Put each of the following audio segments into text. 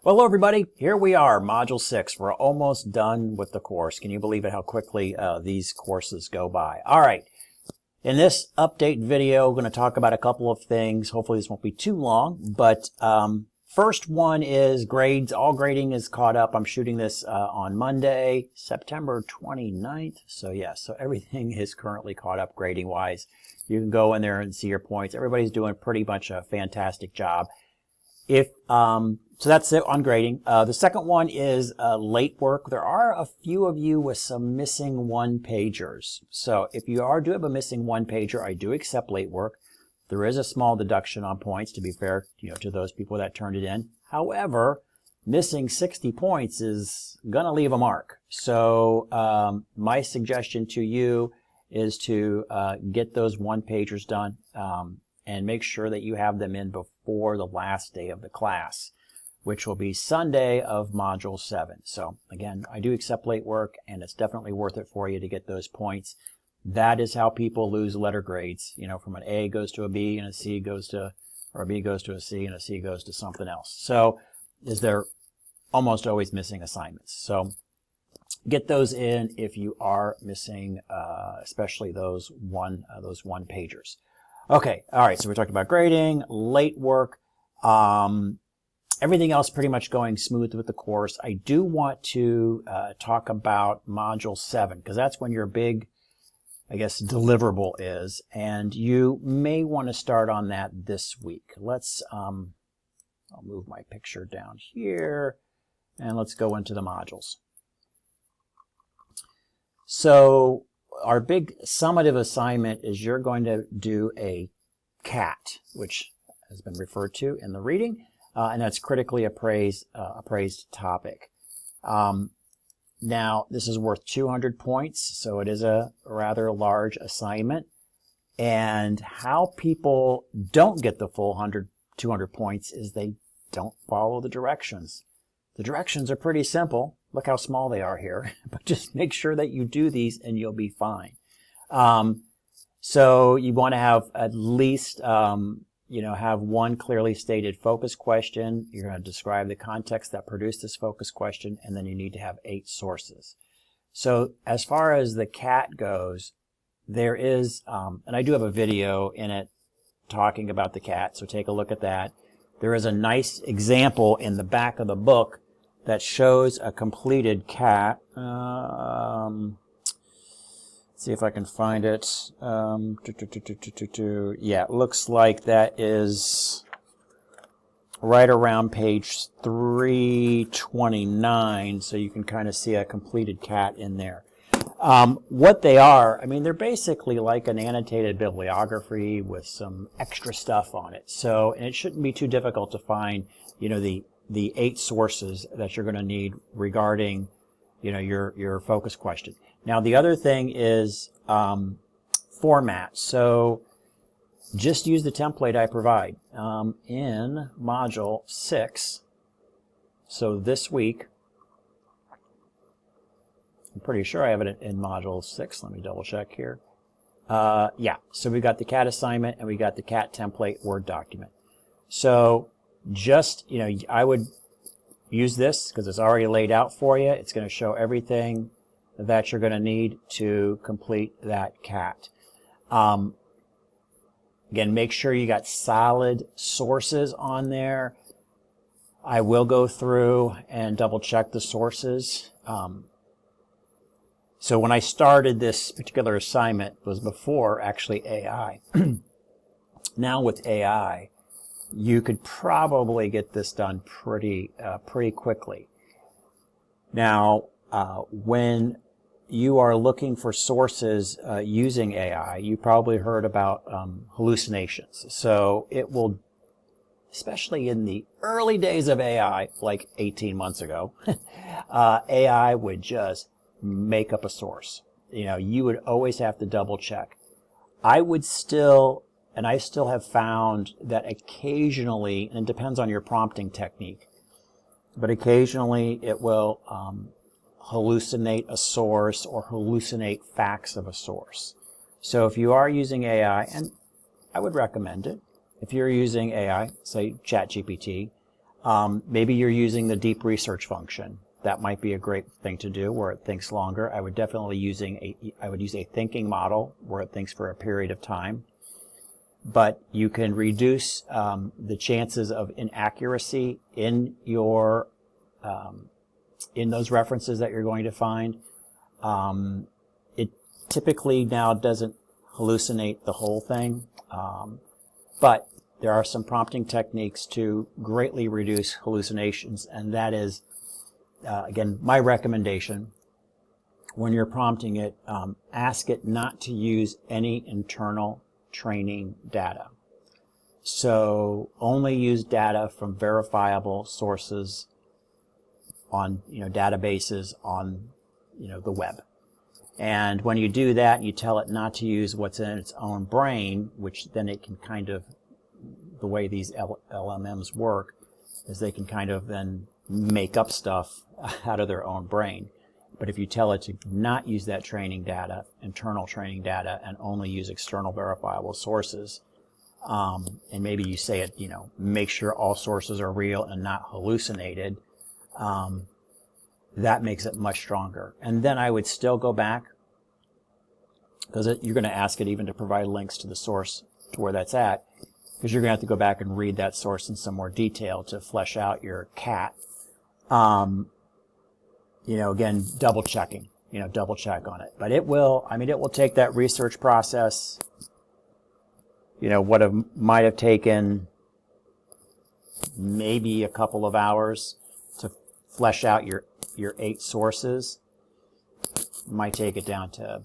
Well, hello everybody, here we are, Module 6. We're almost done with the course. Can you believe it, how quickly these courses go by? All right, in this update video, we're going to talk about a couple of things. Hopefully this won't be too long, but first one is grades. All grading is caught up. I'm shooting this on Monday, September 29th. So yes, so everything is currently caught up grading-wise. You can go in there and see your points. Everybody's doing pretty much a fantastic job. So that's it on grading. The second one is late work. There are a few of you with some missing one-pagers. So if you do have a missing one-pager, I do accept late work. There is a small deduction on points, to be fair, to those people that turned it in. However, missing 60 points is gonna leave a mark. So my suggestion to you is to get those one-pagers done and make sure that you have them in before the last day of the class, which will be Sunday of Module 7. So again, I do accept late work, and it's definitely worth it for you to get those points. That is how people lose letter grades. From an A goes to a B, and a C goes to, or a B goes to a C, and a C goes to something else. So they're almost always missing assignments. So get those in if you are missing, especially those one pagers. Okay, all right, so we talked about grading, late work, everything else pretty much going smooth with the course. I do want to talk about Module 7, because that's when your big, I guess, deliverable is, and you may want to start on that this week. Let's, I'll move my picture down here, and let's go into the modules. So our big summative assignment is you're going to do a CAT, which has been referred to in the reading, and that's critically appraised topic. Now, this is worth 200 points, so it is a rather large assignment. And how people don't get the full 200 points is they don't follow the directions. The directions are pretty simple. Look how small they are here, but just make sure that you do these and you'll be fine. So you want to have at least, have one clearly stated focus question. You're going to describe the context that produced this focus question, and then you need to have 8 sources. So as far as the CAT goes, there is, and I do have a video in it talking about the CAT, so take a look at that. There is a nice example in the back of the book that shows a completed CAT. See if I can find it. Yeah, it looks like that is right around page 329, so you can kind of see a completed CAT in there. What they are, they're basically like an annotated bibliography with some extra stuff on it. So, and it shouldn't be too difficult to find, the 8 sources that you're going to need regarding, your focus question. Now, the other thing is format. So just use the template I provide in Module 6. So this week, I'm pretty sure I have it in Module 6. Let me double check here. Yeah, so we got the CAT assignment and we got the CAT template Word document. So just, I would use this because it's already laid out for you. It's going to show everything that you're going to need to complete that CAT. Again, make sure you got solid sources on there. I will go through and double check the sources. So when I started this particular assignment was before actually AI. Now with AI, you could probably get this done pretty quickly. Now, when you are looking for sources using AI, you probably heard about hallucinations. So it will, especially in the early days of AI, like 18 months ago, AI would just make up a source. You would always have to double check. I still have found that occasionally, and it depends on your prompting technique, but occasionally it will hallucinate a source or hallucinate facts of a source. So if you are using AI, and I would recommend it, if you're using AI, say ChatGPT, Maybe you're using the deep research function. That might be a great thing to do where it thinks longer. I would definitely use a thinking model where it thinks for a period of time. But you can reduce the chances of inaccuracy in your in those references that you're going to find. It typically now doesn't hallucinate the whole thing, but there are some prompting techniques to greatly reduce hallucinations, and that is, again, my recommendation. When you're prompting it, ask it not to use any internal training data. So only use data from verifiable sources on databases on the web. And when you do that, you tell it not to use what's in its own brain, which then it can kind of, the way these LLMs work is they can kind of then make up stuff out of their own brain. But if you tell it to not use that training data, internal training data, and only use external verifiable sources, and maybe you say it, make sure all sources are real and not hallucinated, that makes it much stronger. And then I would still go back, because you're going to ask it even to provide links to the source to where that's at, because you're going to have to go back and read that source in some more detail to flesh out your cat. Again, double checking, double check on it. But it will take that research process, what might have taken maybe a couple of hours to flesh out your 8 sources, might take it down to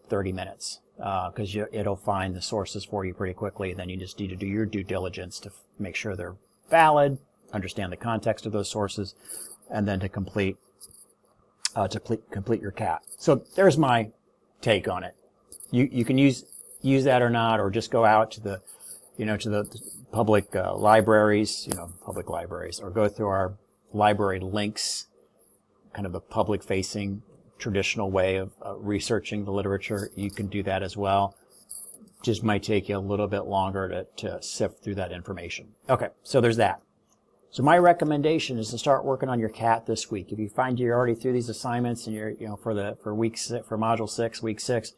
30 minutes, because it'll find the sources for you pretty quickly, and then you just need to do your due diligence to make sure they're valid, understand the context of those sources, and then to complete your cat. So there's my take on it. You can use that or not, or just go out to the public libraries, public libraries, or go through our library links, kind of a public-facing traditional way of researching the literature. You can do that as well. Just might take you a little bit longer to sift through that information. Okay, so there's that. So my recommendation is to start working on your cat this week. If you find you're already through these assignments and you're for module 6, week 6,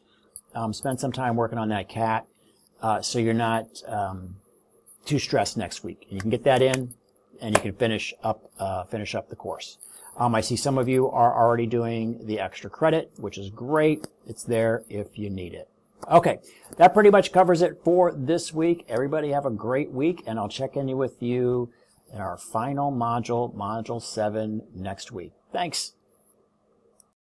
spend some time working on that cat, so you're not too stressed next week. And you can get that in, and you can finish up the course. I see some of you are already doing the extra credit, which is great. It's there if you need it. Okay, that pretty much covers it for this week. Everybody have a great week, and I'll check in with you in our final module, Module 7, next week. Thanks.